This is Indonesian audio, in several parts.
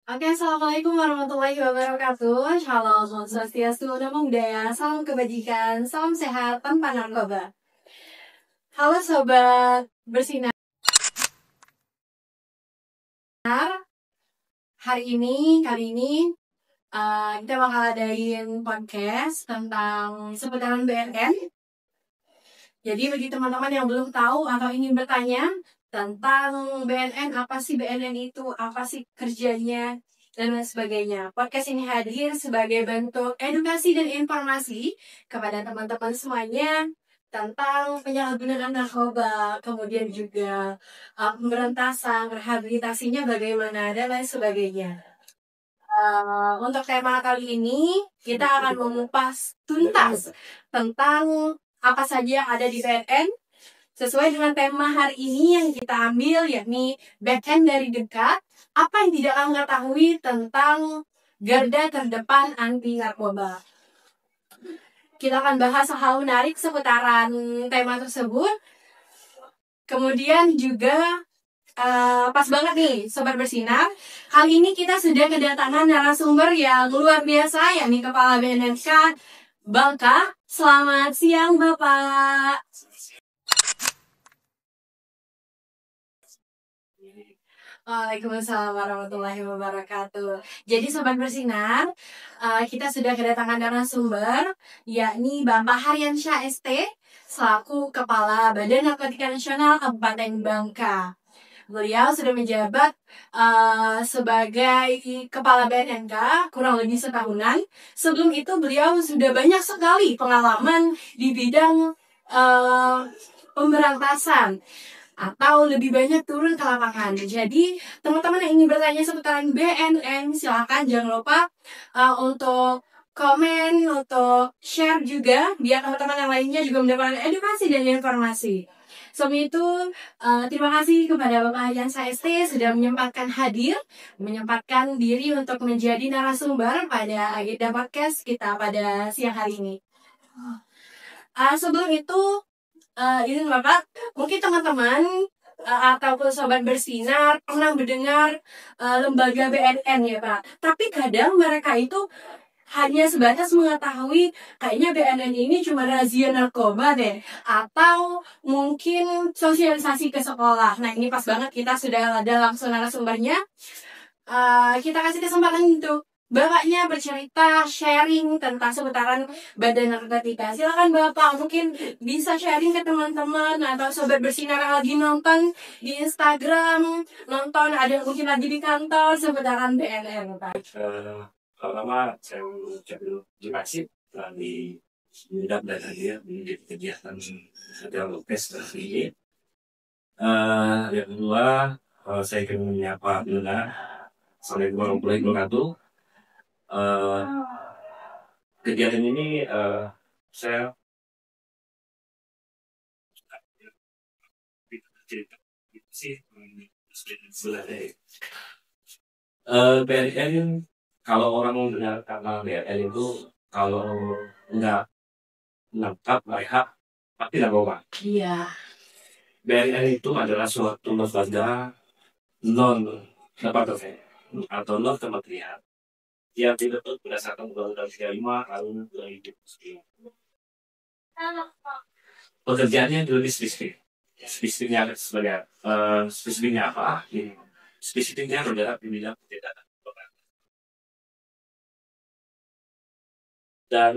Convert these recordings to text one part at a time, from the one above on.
Oke, Assalamualaikum warahmatullahi wabarakatuh. Shalom, Om Swastiastu, Namo Buddhaya, salam kebajikan, salam sehat tanpa narkoba. Halo Sobat Bersinar, kali ini kita bakal adain podcast tentang seputaran BNN. Jadi bagi teman-teman yang belum tahu atau ingin bertanya tentang BNN, apa sih BNN itu, apa sih kerjanya, dan lain sebagainya. Podcast ini hadir sebagai bentuk edukasi dan informasi kepada teman-teman semuanya tentang penyalahgunaan narkoba, kemudian juga pemberantasan, rehabilitasinya bagaimana, dan lain sebagainya. Untuk tema kali ini, kita akan mengupas tuntas tentang apa saja yang ada di BNN sesuai dengan tema hari ini yang kita ambil, yakni BNN dari dekat, apa yang tidak kamu ketahui tentang garda terdepan anti narkoba. Kita akan bahas hal menarik seputaran tema tersebut. Kemudian juga pas banget nih Sobat Bersinar, kali ini kita sudah kedatangan narasumber yang luar biasa, yakni Kepala BNNK Bangka. Selamat siang Bapak. Waalaikumsalam warahmatullahi wabarakatuh. Jadi Sobat Bersinar, kita sudah kedatangan narasumber, yakni Bapak Haryansyah ST, selaku Kepala Badan Narkotika Nasional Kabupaten Bangka. Beliau sudah menjabat sebagai Kepala BNNK kurang lebih setahunan. Sebelum itu beliau sudah banyak sekali pengalaman di bidang pemberantasan atau lebih banyak turun ke lapangan. Jadi teman-teman yang ingin bertanya seputaran BNN, silakan jangan lupa untuk komen, untuk share juga biar teman-teman yang lainnya juga mendapatkan edukasi dan informasi. Sebelum itu, terima kasih kepada Bapak Haryansyah ST sudah menyempatkan diri untuk menjadi narasumber pada agenda podcast kita pada siang hari ini. Sebelum itu, izin Bapak, mungkin teman-teman ataupun Sobat Bersinar pernah mendengar lembaga BNN ya Pak. Tapi kadang mereka itu hanya sebatas mengetahui kayaknya BNN ini cuma razia narkoba deh, atau mungkin sosialisasi ke sekolah. Nah ini pas banget kita sudah ada langsung narasumbernya. Kita kasih kesempatan untuk Bapaknya bercerita, sharing tentang seputaran Badan Narkotika. Silakan Bapak, mungkin bisa sharing ke teman-teman atau Sobat Bersinar yang lagi nonton di Instagram, nonton ada mungkin lagi di kantor seputaran BNN Pak. Pertama saya ucapkan terima kasih telah diundang dan hadir di kegiatan sosial lokes ini. Yang kedua, saya ingin menyapa Luna. Assalamualaikum warahmatullahi wabarakatuh. Kegiatan ini saya cerita sih BNN. Kalau orang mendengar kata BNN itu kalau nggak lengkap mereka pasti nggak bawa. Iya. BNN itu adalah suatu lembaga non departemen atau non kementerian yang dibentuk berdasarkan Undang-Undang 35 tahun 2009. Pekerjaannya lebih spesifik. Spesifiknya sebagai spesifiknya apa? Spesifiknya bergerak di bidang pencegahan dan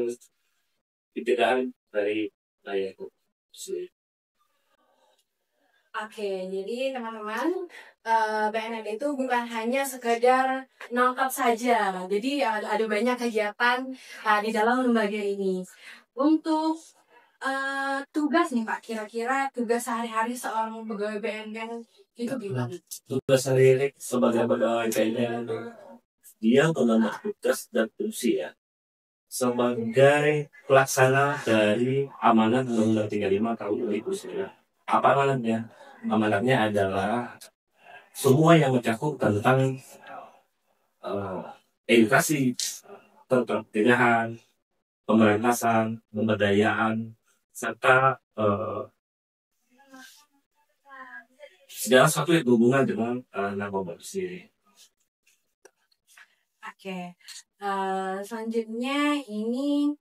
pencegahan dari daya korupsi. Oke, jadi teman-teman, BNN itu bukan hanya sekedar nangkap saja. Jadi ada banyak kegiatan di dalam lembaga ini. Untuk tugas nih Pak, kira-kira tugas sehari-hari seorang pegawai BNN itu gimana? Tugas sehari sebagai pegawai BNN, dia mengemban tugas dan fungsi ya sebagai pelaksana dari amanat Undang-Undang 35 tahun 2009. Apa amanatnya? Amanatnya adalah semua yang mencakup tentang edukasi tentang pencegahan, pemberantasan, pemberdayaan, serta segala sesuatu yang berhubungan dengan narkoba sendiri. Oke. Selanjutnya ini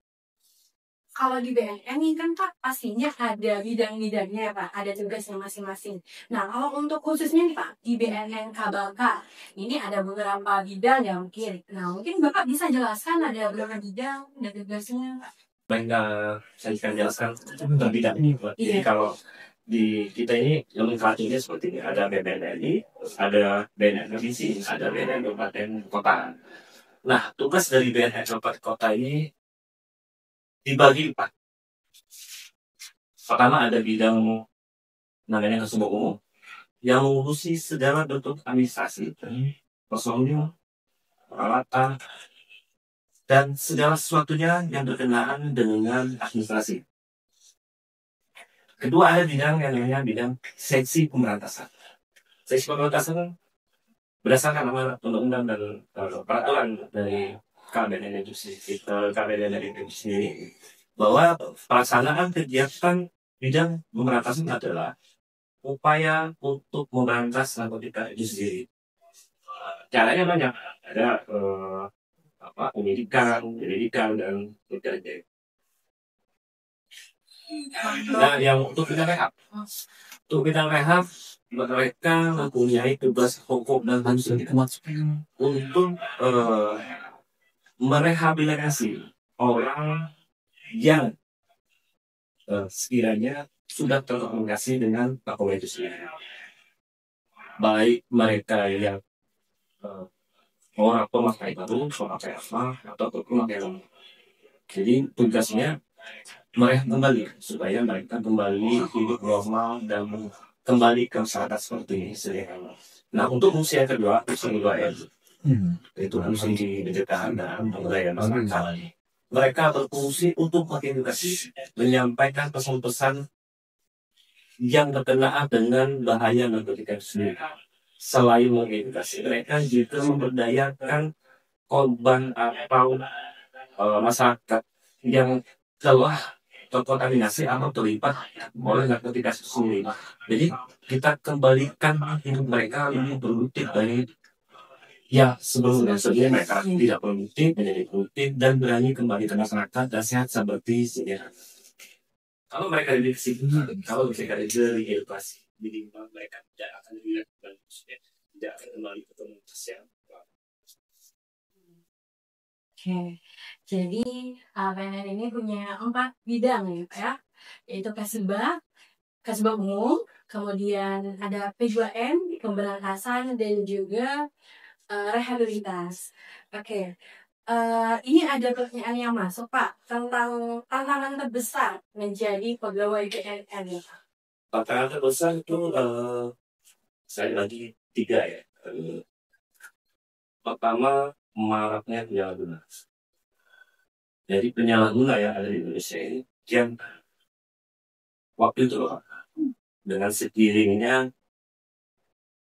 kalau di BNN ini kan Pak pastinya ada bidang-bidangnya ya Pak, ada tugasnya masing-masing. Nah kalau untuk khususnya nih Pak di BNN Kabaka ini ada beberapa bidang ya mungkin. Nah mungkin Bapak bisa jelaskan ada berapa bidang dan tugasnya. Baik, saya akan jelaskan tentang bidang ini. Jadi kalau di kita ini nomenklaturnya seperti ini, ada BNN, ada BNN provinsi, ada BNN kabupaten kota. Nah, tugas dari BNN kabupaten kota ini dibagi empat. Pertama ada bidang namanya Kasubag Umum yang mengurusi segala bentuk administrasi, personil, peralatan, dan segala sesuatunya yang berkenaan dengan administrasi. Kedua ada bidang yang namanya bidang seksi pemberantasan. Seksi pemberantasan berdasarkan amanat undang-undang dan peraturan dari KBNN itu sendiri bahwa pelaksanaan kegiatan bidang pemberantasan adalah upaya untuk memberantas narkotika itu sendiri. Caranya banyak, ada penyelidikan dan sebagainya. Nah, yang untuk bidang rehab, mereka mempunyai tugas pokok dan harus untuk merehabilitasi orang yang sekiranya sudah terkomunikasi dengan narkoba itu sendiri. Baik mereka yang orang pemakai baru, pemakai lama, atau pemakai lama. Jadi tugasnya mereka kembali supaya mereka kembali hidup normal dan kembali ke masyarakat seperti ini sederhana. Nah untuk fungsi yang kedua, itu fungsi pencegahan dan pemberdayaan masyarakat. Mereka berfungsi untuk mengedukasi, menyampaikan pesan-pesan yang berkenaan dengan bahaya narkotika sendiri. Selain mengedukasi, mereka juga memberdayakan korban atau masyarakat yang telah terkontaminasi atau terlibat oleh narkotika sendiri. Jadi kita kembalikan hidup mereka lebih produktif dari sebelumnya mereka tidak produktif menjadi produktif dan berani kembali ke masyarakat dan sehat seperti sedia. Kalau mereka didisiplin, kalau mereka diedukasi, jadi mereka tidak akan tidak akan kembali ke komunitas yang Oke, jadi BNN ini punya 4 bidang ya Pak ya, yaitu Kasubag Umum, kemudian ada P2N, pemberantasan, dan juga rehabilitas. Oke, ini ada pertanyaan yang masuk Pak, tentang tantangan terbesar menjadi pegawai BNN ya Pak. Tantangan terbesar itu saya lagi 3 ya. Pertama, maraknya penyalahguna. Jadi penyalahguna yang ada di Indonesia ini yang waktu itu loh, dengan seiringnya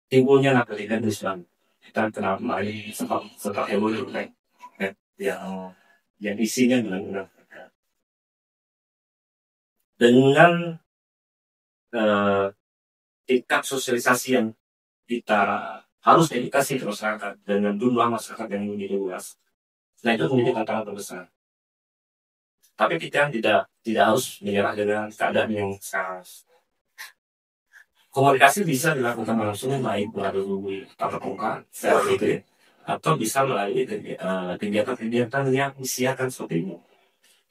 timbulnya narkotika di Islam. Kita kenal kemarin setelah heboh itu kan, yang isinya benar-benar dengan tingkat sosialisasi yang kita harus edukasi ke masyarakat dengan jumlah masyarakat yang begitu luas. Nah itu menjadi tantangan terbesar. Tapi kita tidak harus menyerah dengan keadaan yang sekarang. Komunikasi bisa dilakukan langsung baik melalui tatap muka, atau bisa melalui kegiatan-kegiatan yang disiarkan seperti ini,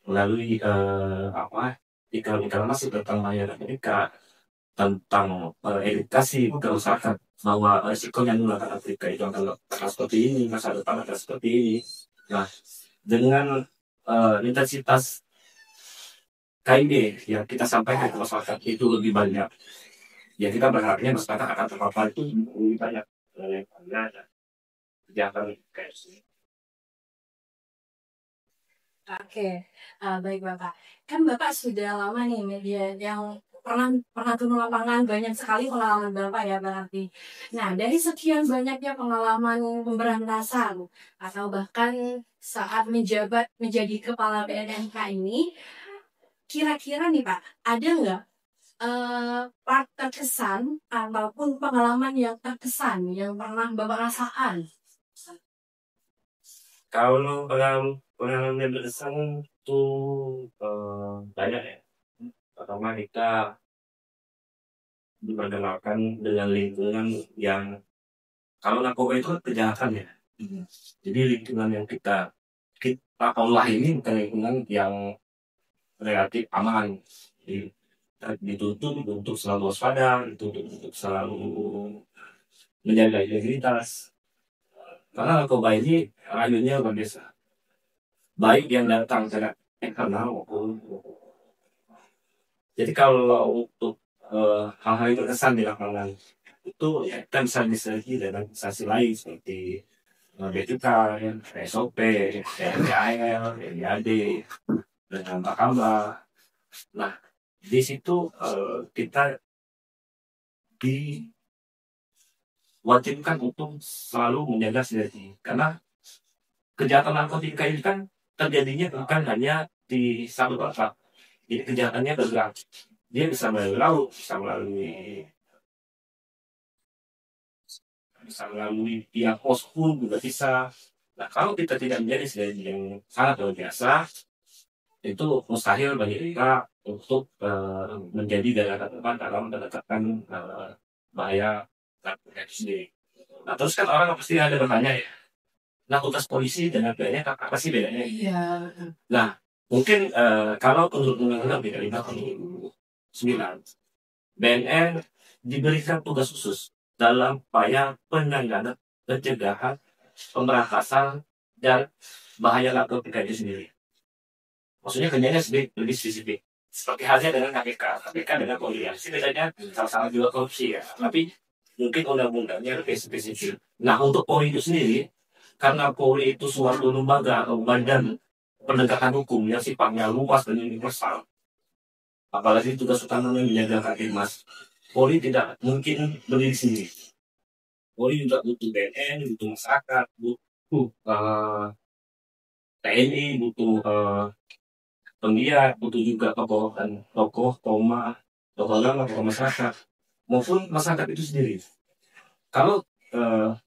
melalui iklan-iklan masuk tentang layanan mereka, tentang edukasi ke masyarakat bahwa risikonya menggunakan Afrika itu akan seperti ini, masa depan akan seperti ini. Nah, dengan intensitas KID yang kita sampaikan ke masyarakat itu lebih banyak, ya kita berharapnya masyarakat akan terpapar itu lebih banyak daripada kegiatan kayak ini. Oke, baik Bapak. Kan Bapak sudah lama nih media yang pernah turun lapangan, banyak sekali pengalaman Bapak ya berarti. Nah, dari sekian banyaknya pengalaman pemberantasan atau bahkan saat menjabat menjadi kepala BNNK ini, kira-kira nih Pak, ada nggak part terkesan ataupun pengalaman yang terkesan yang pernah Bapak rasakan? Kalau pengalaman berkesan tuh banyak ya. Pertama kita diperkenalkan dengan lingkungan yang kalau narkoba itu kan kejahatan ya. Jadi lingkungan yang kita olah ini bukan lingkungan yang relatif aman. Jadi, kita dituntut untuk selalu waspada, dituntut untuk selalu menjaga integritas. Karena narkoba ini rayunya luar biasa. Baik yang datang secara eksternal maupun jadi kalau untuk hal-hal yang berkesan di lapangan itu ya kita bisa disertai dengan instansi lain seperti Bea Cukai, SOP, TNI AL, TNIAD, dengan Bakamba. Nah, di situ kita diwajibkan untuk selalu menjaga sinergi karena kejahatan narkotika ini kan terjadinya bukan hanya di satu tempat. Jadi kejahatannya bergerak. Dia bisa melalui laut, bisa melalui pihak pos pun juga bisa. Nah, kalau kita tidak menjadi sinergi yang sangat luar biasa, itu mustahil bagi kita untuk menjadi daerah terdepan dalam menegakkan bahaya narkotika itu sendiri. Nah, terus kan orang pasti ada bertanya ya, nah tugas polisi dengan BNN apa sih bedanya? Iya. Nah, mungkin kalau menurut Undang-Undang 35 tahun 2009, BNN diberikan tugas khusus dalam upaya penanganan, pencegahan, pemberantasan, dan bahaya narkotika itu sendiri. Maksudnya kerjanya lebih spesifik. Seperti halnya dengan KPK dengan polisi bedanya sama-sama juga korupsi ya. Tapi mungkin undang-undangnya lebih spesifik. Nah, untuk Polri itu sendiri, karena Polri itu suatu lembaga atau badan penegakan hukum yang sifatnya luas dan universal, apalagi tugas utamanya menjaga Mas. Polri tidak mungkin berdiri sendiri. Polri juga butuh BNN, butuh masyarakat, butuh TNI, butuh penggiat, butuh juga tokoh, tokoh agama, tokoh masyarakat, maupun masyarakat itu sendiri. Kalau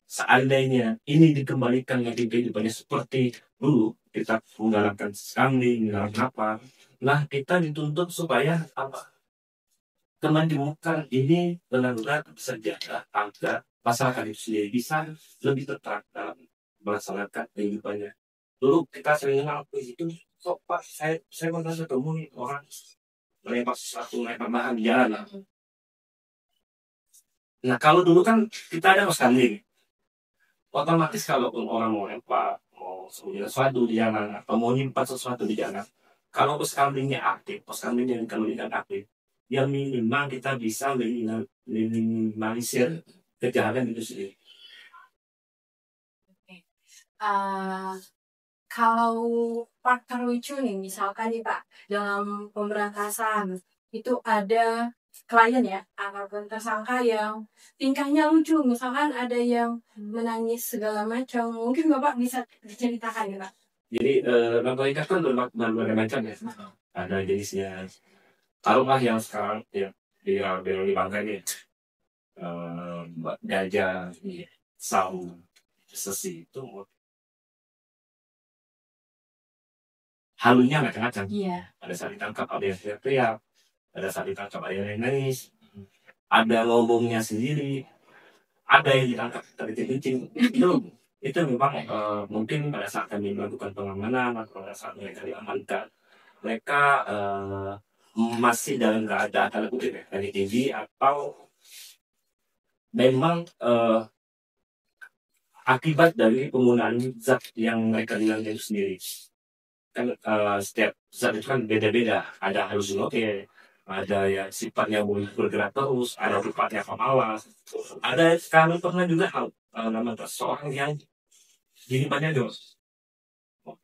seandainya ini dikembalikan lagi kehidupannya seperti dulu, kita menggalakkan kambing, menggalakkan apa, nah kita dituntut supaya apa? Kemandimukan ini benar-benar tersejahtera agar masyarakat itu sendiri bisa lebih tertib dalam melaksanakan kehidupannya. Dulu kita sering kenal itu, kok Pak, saya pernah ketemu nih orang melempar sesuatu, melempar bahan di jalan. Nah, kalau dulu kan kita ada pos kambing. Otomatis kalau orang mau lempar, mau sembunyi sesuatu di jalan, atau mau nyimpan sesuatu di jalan, kalau pos kambingnya aktif, pos kambingnya kalau tidak aktif, ya minimal kita bisa minimalisir kejahatan itu sendiri. Uh, kalau faktor lucu nih, misalkan nih Pak, dalam pemberantasan itu ada klien ya, ataupun tersangka yang tingkahnya lucu, misalkan ada yang menangis segala macam, mungkin Bapak bisa diceritakan ya Pak? Jadi narkotika kan berbagai macam ya. Ada jenisnya. Taruhlah yang sekarang ya di bangka ini, gajah, saung, sesi itu halunya macam-macam. Iya. Ada saat ditangkap ada yang teriak-teriak, ada saat ditangkap ada yang nangis, ada ngomongnya sendiri, ada yang ditangkap dari kucing. Itu memang mungkin pada saat kami melakukan pengamanan atau pada saat mereka diamankan, mereka masih dalam keadaan tanda kutip ya, dari tinggi atau memang akibat dari penggunaan zat yang mereka bilang itu sendiri. Kan setiap zat itu kan beda-beda, ada halusinogen, ada yang sifatnya bergerak terus, ada sifatnya pemalas, ada kami pernah juga nama seorang yang gini banyak dong,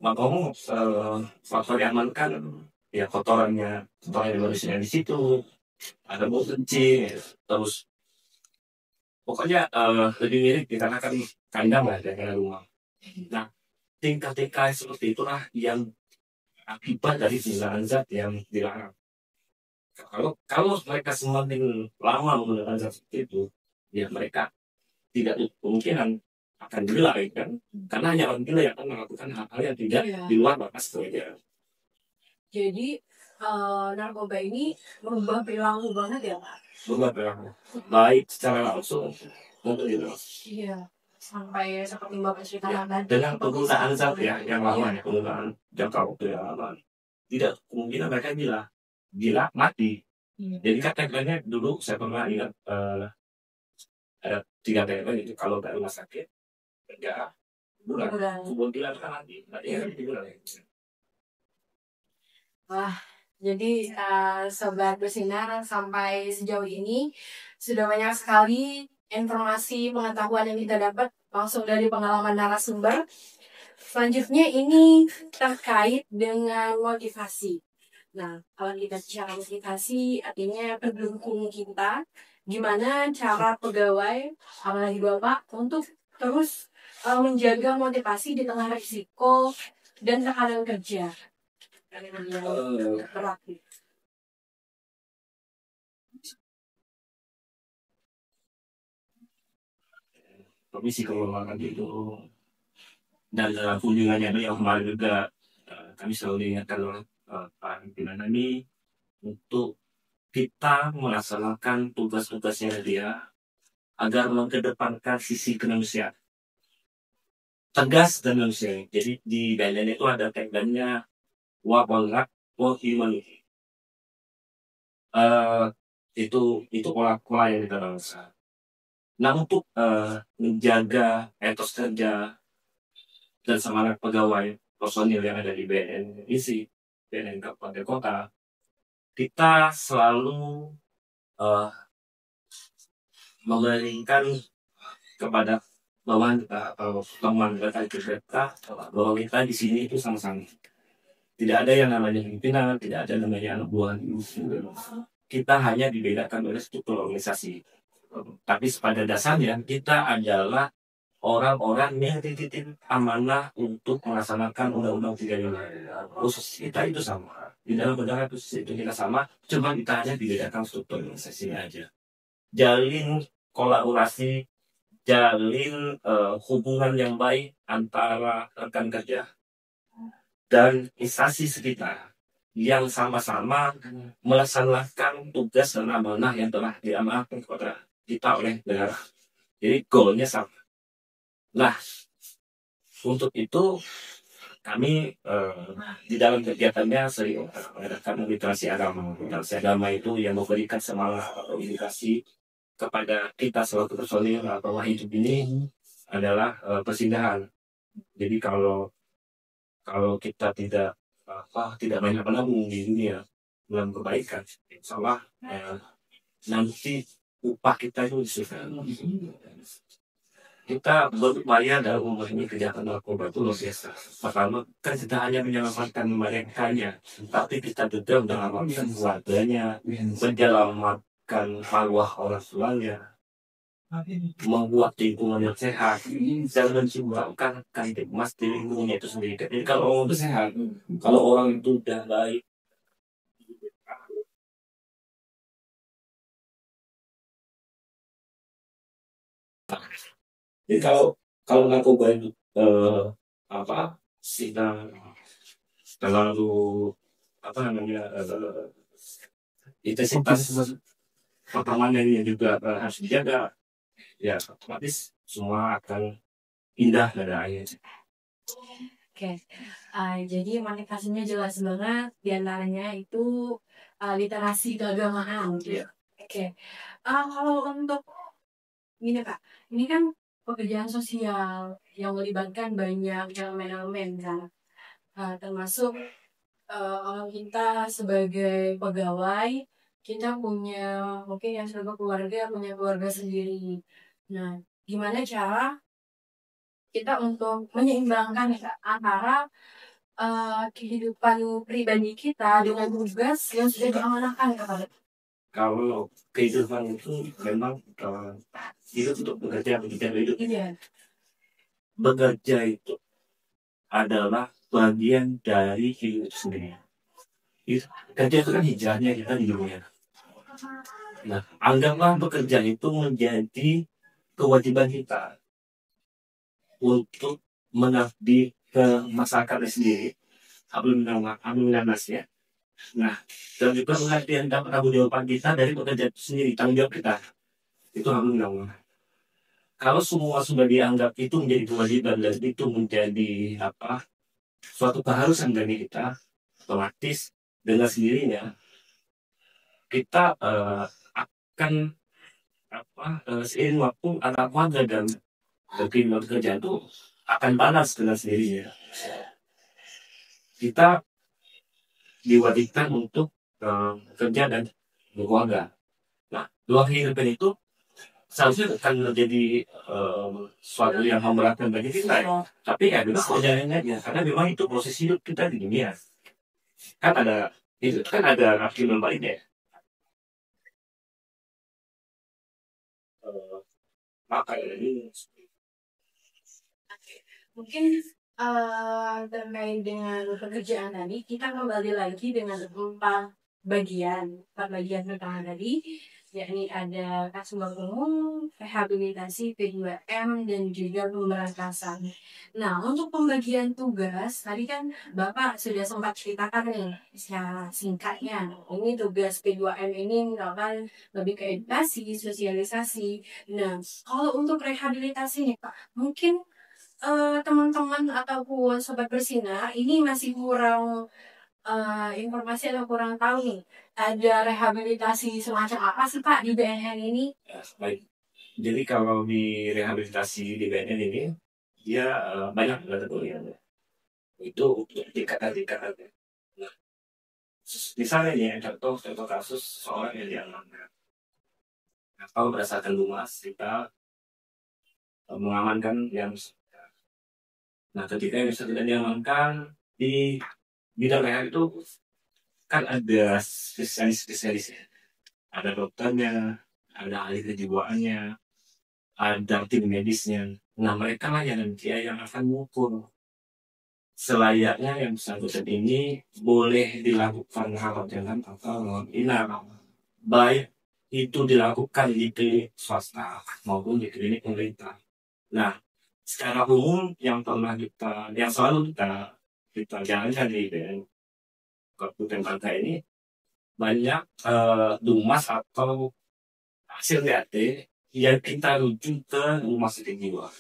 ngomong faktor diamankan ya kotoran yang berisinya di situ, ada bau kencing, terus pokoknya lebih mirip dikarenakan kandang lah dari rumah. Nah, tingkah-tingkah seperti itulah yang akibat dari penggunaan zat yang dilarang. Kalau mereka semakin lama menggunakan zat seperti itu, ya mereka tidak kemungkinan akan gila kan, karena hanya orang gila yang akan melakukan hal-hal yang tidak di luar batas kewajaran. Jadi narkoba ini merubah perilaku banget ya Pak? Berubah perilaku, baik secara langsung maupun tidak langsung. Iya, sampai seperti Bapak ceritakan tadi. Dengan penggunaan zat yang lama ya, penggunaan jangka waktu yang lama, tidak kemungkinan mereka gila mati. Jadi kan tagline-nya dulu saya pernah ingat ada 3 tagline itu, kalau nggak rumah sakit, penjara, kubur gila kan nanti yang dibilang. Wah, jadi Sobat Bersinar, sampai sejauh ini sudah banyak sekali informasi pengetahuan yang kita dapat langsung dari pengalaman narasumber. Selanjutnya ini terkait dengan motivasi. Nah, kalau kita bicara motivasi, artinya pendukung kita, gimana cara pegawai, apalagi Bapak, untuk terus menjaga motivasi di tengah risiko dan tekanan kerja. Komisi keuangan itu, dan dalam kunjungannya yang kemarin juga kami selalu diingatkan oleh Pak pimpinan kami untuk kita melaksanakan tugas-tugasnya dia agar mengedepankan sisi kemanusiaan, tegas dan manusiawi. Jadi di guideline itu ada tagline-nya Work for Humanity. Itu pola yang kita bangsa. Nah, untuk menjaga etos kerja dan semangat pegawai personil yang ada di BNN isi BNN Kabupaten Kota, kita selalu memberikan kepada bawahan kita atau teman kita bahwa kita di sini itu sama-sama. Tidak ada yang namanya pimpinan, tidak ada namanya anak buah. Kita hanya dibedakan oleh struktur organisasi. Tapi pada dasarnya kita adalah orang-orang yang dititip amanah untuk melaksanakan Undang-Undang 35. Khusus kita itu sama. Di dalam undang-undang khusus itu kita sama, cuma kita hanya dibedakan struktur organisasinya aja. Jalin kolaborasi, jalin hubungan yang baik antara rekan kerja dan instansi sekitar yang sama-sama melaksanakan tugas dan amanah yang telah diamanahkan kepada kita oleh negara. Jadi goalnya sama. Nah, untuk itu kami di dalam kegiatannya sering mengadakan literasi agama. Literasi agama itu yang memberikan semangat atau indikasi kepada kita selaku personil atau hidup ini adalah persindahan. Jadi kalau kita tidak banyak menabung di dunia dalam kebaikan, insya Allah nanti upah kita itu disukai. Kita berupaya dalam memerangi kejahatan narkoba itu luar biasa. Pertama, kan kita hanya menyelamatkan mereka, tapi kita juga menyelamatkan keluarganya, menyelamatkan marwah orang tuanya, membuat lingkungan yang sehat, dan menciptakan kantip emas di lingkungannya itu sendiri. Jadi kalau orang itu sehat, kalau orang itu udah baik, jadi kalau narkoba itu sidang terlalu intensitas pertemanannya juga harus dijaga, ya otomatis semua akan indah pada akhirnya. Oke, jadi motivasinya jelas banget, diantaranya itu literasi keagamaan. Oke, kalau untuk ini Pak, ini kan pekerjaan sosial yang melibatkan banyak elemen-elemen kan, termasuk kalau kita sebagai pegawai, kita punya mungkin yang sebagai keluarga punya keluarga sendiri. Nah, gimana cara kita untuk menyeimbangkan antara kehidupan pribadi kita dengan tugas yang sudah diamanahkan kepada. Kalau kehidupan itu memang hidup untuk bekerja hidup. Iya. Bekerja itu adalah bagian dari hidup itu sendiri. Kerja itu kan hijrahnya kita di dunia. Nah, anggaplah bekerja itu menjadi kewajiban kita. untuk mengabdi ke masyarakatnya sendiri. Alhamdulillah Mas ya. Nah, dan juga pengertian dapat tanggung jawaban kita dari pekerja itu sendiri, tanggung jawab kita. Itu alhamdulillah. Kalau semua sudah dianggap itu menjadi kewajiban dan itu menjadi suatu keharusan dari kita, otomatis dengan sendirinya kita akan seiring waktu anak warga dan kehidupan kerja itu akan panas dengan sendirinya. Kita diwajibkan untuk kerja dan berkeluarga. Nah, dua kehidupan itu seharusnya akan menjadi suatu yang memberatkan bagi kita ya. Tapi ya memang perjalanan aja, karena memang itu proses hidup kita di dunia. Kan ada itu kan ada argumen lainnya. Maka ini Mungkin terkait dengan pekerjaan tadi, kita kembali lagi dengan empat bagian pertama tadi, yakni ada kasual umum, rehabilitasi, P2M, dan juga pemberantasan. Nah, untuk pembagian tugas, tadi kan Bapak sudah sempat ceritakan nih, secara singkatnya. Ini tugas P2M ini misalkan lebih ke edukasi, sosialisasi. Nah, kalau untuk rehabilitasi nih Pak, mungkin teman-teman ataupun sobat bersinar ini masih kurang informasi atau kurang tahu nih, ada rehabilitasi semacam apa sih Pak di BNN ini? ya, baik. Jadi kalau di rehabilitasi di BNN ini dia banyak kategorinya. Itu untuk tingkatan-tingkatan. Nah, misalnya ya contoh kasus seorang yang diamankan. Nah, kalau berdasarkan lumas kita mengamankan yang nah ketika yang tidak diamankan di bidang rehab itu kan ada spesialis-spesialis ya. Ada dokternya, ada ahli kejiwaannya, ada tim medisnya. Nah mereka lah yang nanti yang akan mengukur selayaknya yang bersangkutan ini boleh dilakukan rawat jalan atau rawat inap. Baik itu dilakukan di klinik swasta maupun di klinik pemerintah. Nah, secara umum yang selalu kita jalankan di Kabupaten Bangka ini banyak dumas atau hasil DAT yang kita rujuk ke rumah sakit jiwa.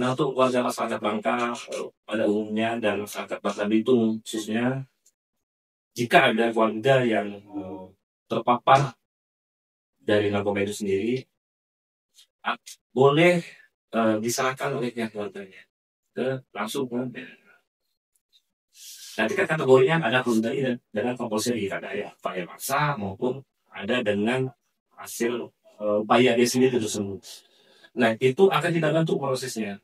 Nah, untuk warga masyarakat Bangka pada umumnya dan masyarakat Bangka Belitung khususnya, jika ada warga yang terpapar dari narkoba itu sendiri, boleh diserahkan oleh pihak keluarganya langsung ke nanti kan kategorinya ada voluntary dengan compulsory, ada ya upaya paksa maupun ada dengan hasil upaya dia sendiri tersebut. Nah itu akan kita bantu prosesnya.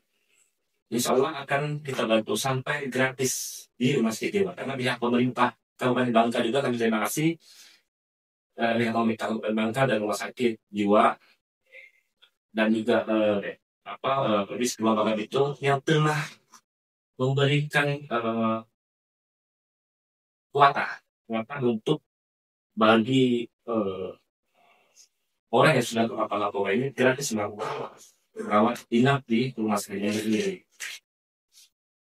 Insya Allah akan kita bantu sampai gratis di rumah sakit jiwa karena pihak pemerintah Kabupaten Bangka juga kami terima kasih pihak pemerintah Kabupaten Bangka dan rumah sakit jiwa dan juga Polisi Bangka itu yang telah memberikan kuatan untuk bagi orang yang sudah terpapar narkoba ini gratis melakukan rawat inap di rumah sakitnya sendiri.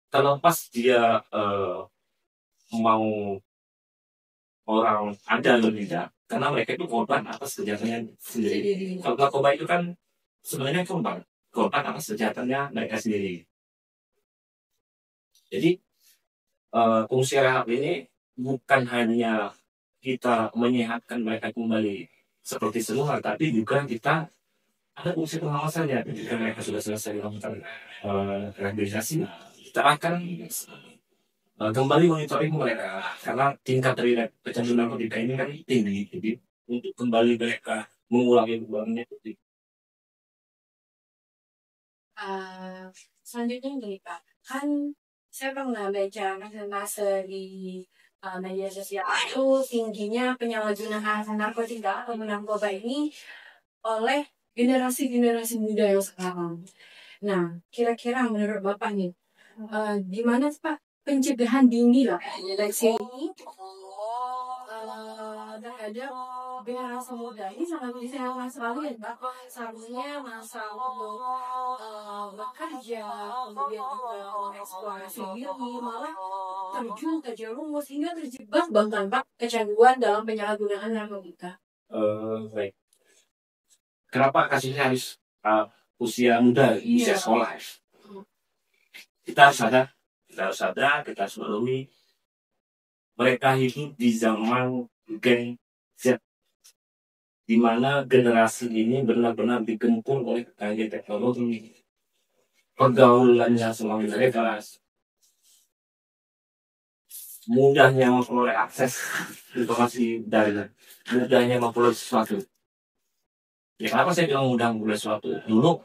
Terlepas dia mau orang ada atau tidak, karena mereka itu korban atas kejahatannya sendiri. Kalau narkoba itu kan sebenarnya korban atas kejahatannya mereka sendiri. Jadi fungsi rehab ini bukan hanya kita menyehatkan mereka kembali seperti semula, tapi juga kita ada fungsi pengawasannya. Ketika mereka sudah selesai melakukan rehabilitasi, kita akan kembali monitoring mereka karena tingkat dari kecanduan narkotika ini kan tinggi. Jadi untuk kembali mereka mengulangi kembangnya itu Selanjutnya gini Pak, kan saya pernah baca persentase di media sosial itu tingginya penyalahgunaan narkotika atau narkoba ini oleh generasi-generasi muda yang sekarang. Nah, kira-kira menurut Bapak nih, gimana sih Pak pencegahan dini lah deteksi ini terhadap generasi muda ini sangat disayangkan sekali ya Pak. Seharusnya masa untuk bekerja, kemudian juga mengeksplorasi diri, malah terjun terjerumus hingga terjebak bahkan Pak kecanduan dalam penyalahgunaan narkotika. Baik. Kenapa kasusnya harus usia muda, usia sekolah? Kita harus sadar, kita harus melalui mereka hidup di zaman Gen Z, di mana generasi ini benar-benar digempur oleh kekayaan teknologi, pergaulannya selalu bebas, mudahnya memperoleh akses informasi dari mudahnya memperoleh sesuatu. Ya kenapa saya bilang mudah memperoleh sesuatu? Dulu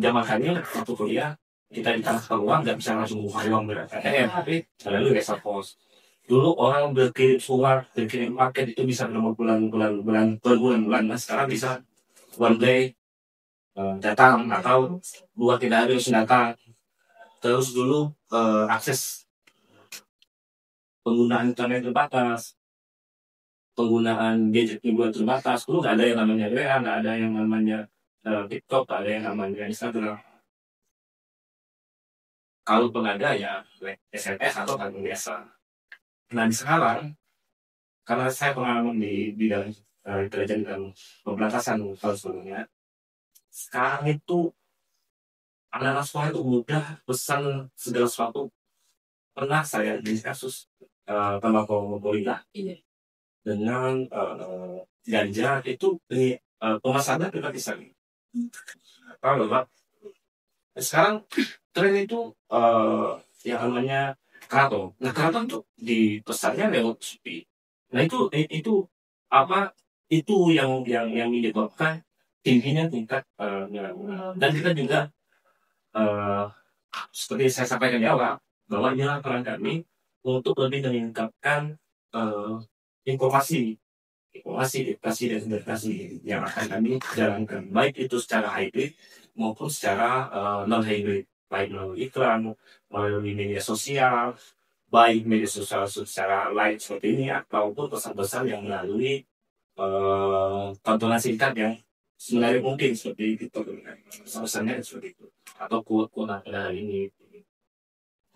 zaman kami waktu kuliah kita ditransfer uang nggak bisa langsung buka uang ATM, tapi lalu resa pos. Dulu orang berkirim surat, berkirim paket itu bisa berbulan-bulan. Nah sekarang bisa one day datang atau 2-3 hari harus datang. Terus dulu akses penggunaan internet terbatas, penggunaan gadget hiburan terbatas. Dulu nggak ada yang namanya WA, nggak ada yang namanya TikTok, nggak ada yang namanya Instagram. Kalau pun ada ya SMS atau kan biasa. Nah sekarang karena saya pengalaman di bidang intelijen dan pemberantasan kalau sebelumnya, sekarang itu anak-anak sekolah itu mudah pesan segala sesuatu. Pernah saya di kasus tembakau gorila dengan ganja itu di pemasarannya privatisasi. Tahu Pak? Sekarang tren itu yang namanya keraton. Nah keraton tuh dipesannya lewat Shopee. Nah itu apa? Itu yang menyebabkan tingginya tingkat dan kita juga seperti saya sampaikan di awal bahwa inilah peran kami untuk lebih meningkatkan informasi, edukasi dan edukasi yang akan kami jalankan, baik itu secara hybrid maupun secara non hybrid, baik melalui iklan, melalui media sosial, baik media sosial secara live seperti ini ataupun pesan-pesan yang melalui tontonan singkat yang sebenarnya mungkin seperti itu, pesannya seperti itu atau quote hari ini.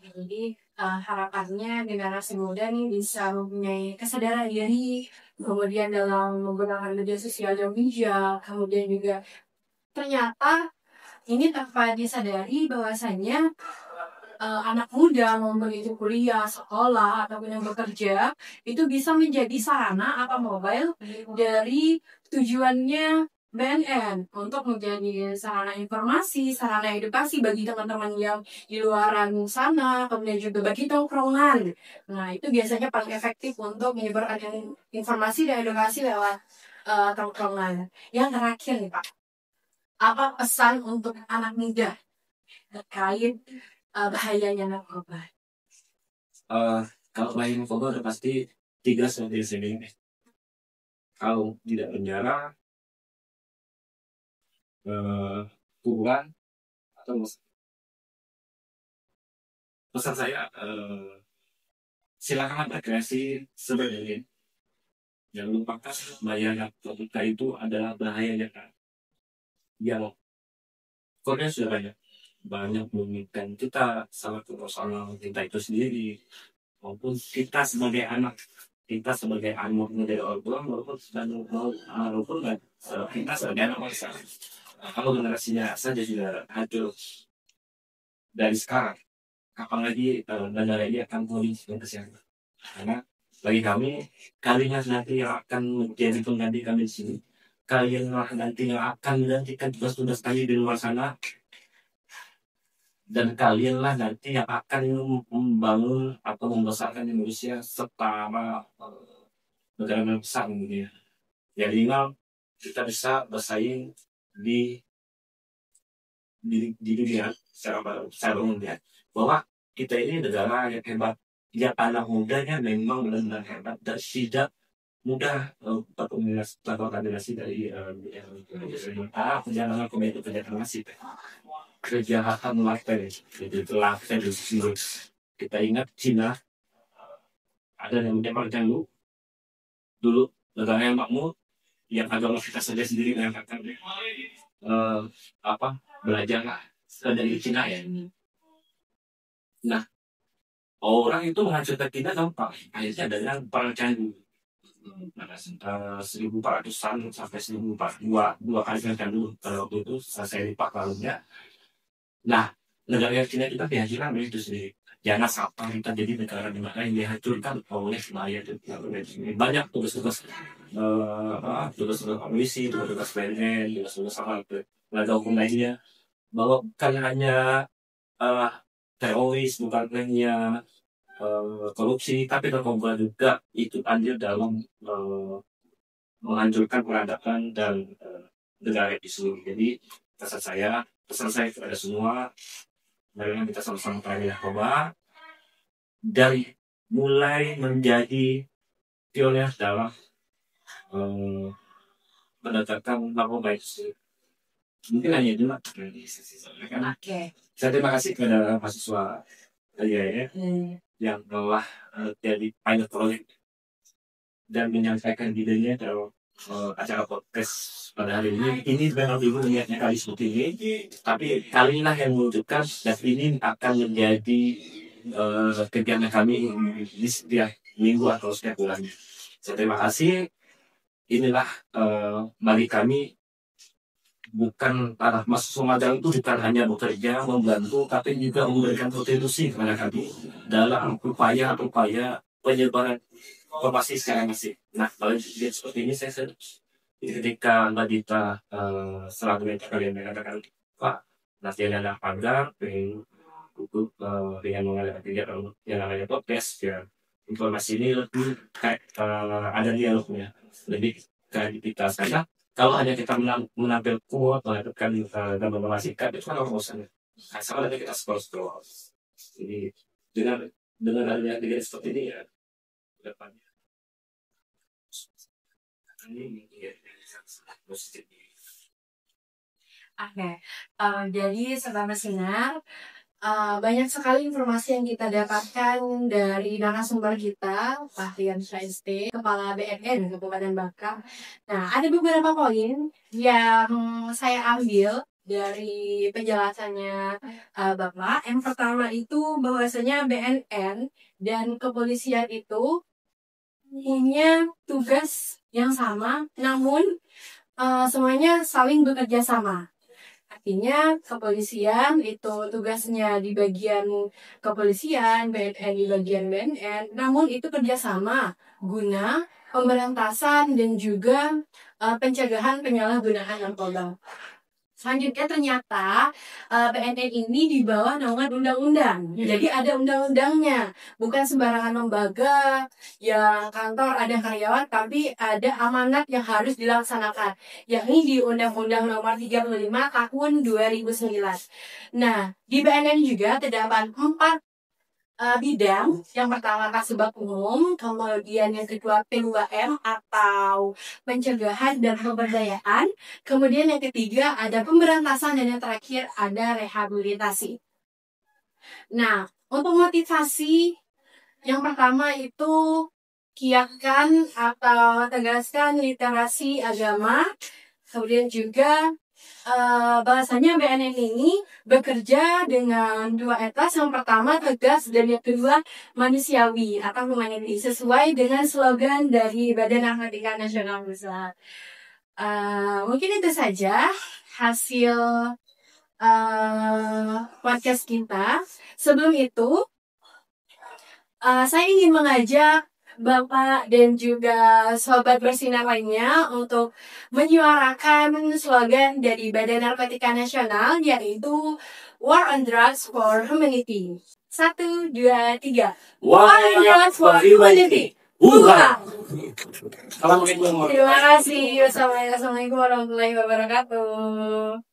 Jadi harapannya generasi muda nih bisa mempunyai kesadaran diri, kemudian dalam menggunakan media sosial yang bijak, kemudian juga ternyata ini tanpa disadari bahwasannya anak muda maupun itu kuliah, sekolah ataupun yang bekerja itu bisa menjadi sarana atau mobile dari tujuannya BNN untuk menjadi sarana informasi, sarana edukasi bagi teman-teman yang di luaran sana, kemudian juga bagi tongkrongan. Nah, itu biasanya paling efektif untuk menyebarkan informasi dan edukasi lewat tongkrongan. Yang terakhir nih Pak, apa pesan untuk anak muda terkait bahayanya narkoba? Kalau bahaya narkoba udah pasti 3 sampai sini. Kalau tidak penjara, kuburan atau pesan saya silakan berkreasi sebenarnya. Jangan lupakan bahaya narkotika itu adalah bahayanya kan. Yang Korea sudah banyak menginginkan kita sama persoalan kita itu sendiri maupun kita sebagai anak, kita sebagai anak dari orang tua maupun kita sebagai anak bangsa. Kalau generasinya saja sudah hancur dari sekarang, kapan lagi negara ini akan pulih dan kesehatan? Karena bagi kami, kalian nanti yang akan menjadi pengganti kami di sini. Kalian nanti yang akan menggantikan tugas-tugas kami di luar sana. Dan kalianlah nanti yang akan membangun atau membesarkan Indonesia setara negara besar gitu ya. Yang minimal kita bisa bersaing di dunia secara umum ya, bahwa kita ini negara yang hebat, yang anak mudanya memang benar-benar hebat dan tidak mudah terkontaminasi dari perjalanan komedi masif, kejahatan laten, jadi laten itu. Kita ingat Cina ada yang menembak dulu negara yang makmur yang agama kita saja sendiri mengatakan belajar dari Cina ya. Nah, orang itu menghancurkan kita gampang. Akhirnya ada yang perang candu. 1400-an sampai 1400 dua kali perang candu pada waktu itu saya lipat lalunya. Nah, negara Cina kita dihancurkan itu sendiri. Jangan sampai kita jadi negara di mana yang dihancurkan oleh Maya itu. Banyak tugas-tugas tugas-tugas polisi, tugas-tugas PNN, tugas-tugas sama lembaga hukum lainnya, bahwa bukan hanya teroris, bukan hanya korupsi, tapi narkoba juga ikut andil dalam menghancurkan peradaban dan negara di seluruh. Jadi pesan saya kepada semua, mari kita sama-sama pelajari narkoba dari mulai menjadi pionir dalam menegakkan narkoba itu. Mungkin hanya itu lah. Oke. Saya terima kasih kepada mahasiswa IAIN yang telah jadi pilot project dan menyampaikan idenya dalam acara podcast pada hari ini. Ini memang ibu niatnya kali seperti ini, tapi kali inilah yang menunjukkan dan ini akan menjadi kegiatan kami di setiap minggu atau setiap bulannya. Saya terima kasih. Inilah bagi kami, bukan para mahasiswa magang itu bukan hanya bekerja membantu, tapi juga memberikan kontribusi kepada kami dalam upaya penyebaran informasi secara masif. Nah, kalau dilihat seperti ini, saya ketika Mbak Dita selalu kalian mengatakan, Pak, nanti ada pandang untuk dengan mengadakan kegiatan yang namanya podcast, ya informasi ini lebih kayak ada dialognya, lebih kayak kita saja. Kalau hanya kita menampil quote, menampilkan dan memperhatikan, itu kan orang bosan. Sama nanti kita scroll. Jadi dengan adanya kegiatan seperti ini ya, depannya ini positif. Oke, jadi Sobat Bersinar, banyak sekali informasi yang kita dapatkan dari narasumber kita, Pak Rian ST, Kepala BNN Kabupaten Bangka. Nah, ada beberapa poin yang saya ambil dari penjelasannya Bapak. Yang pertama itu bahwasanya BNN dan kepolisian itu punya tugas yang sama, namun semuanya saling bekerja sama. Artinya kepolisian itu tugasnya di bagian kepolisian, BNN di bagian BNN, namun itu kerjasama guna pemberantasan dan juga pencegahan penyalahgunaan narkoba. Selanjutnya ternyata BNN ini di bawah naungan undang-undang. Jadi ada undang-undangnya. Bukan sembarangan lembaga yang kantor ada karyawan, tapi ada amanat yang harus dilaksanakan. Yakni di Undang-Undang Nomor 35 Tahun 2009. Nah, di BNN juga terdapat 4 bidang. Yang pertama kasubag umum, kemudian yang kedua P2M atau pencegahan dan pemberdayaan, kemudian yang ketiga ada pemberantasan, dan yang terakhir ada rehabilitasi. Nah, untuk motivasi yang pertama itu kiatkan atau tegaskan literasi agama, kemudian juga bahasanya BNN ini bekerja dengan 2 etos. Yang pertama tegas dan yang kedua manusiawi atau humanity, sesuai dengan slogan dari Badan Narkotika Nasional Pusat. Mungkin itu saja hasil podcast kita. Sebelum itu saya ingin mengajak Bapak dan juga Sobat Bersinar lainnya untuk menyuarakan slogan dari Badan Narkotika Nasional, yaitu War on Drugs for Humanity. 1, 2, 3. War on Drugs for Humanity. Buka. Terima kasih. Wassalamualaikum warahmatullahi wabarakatuh.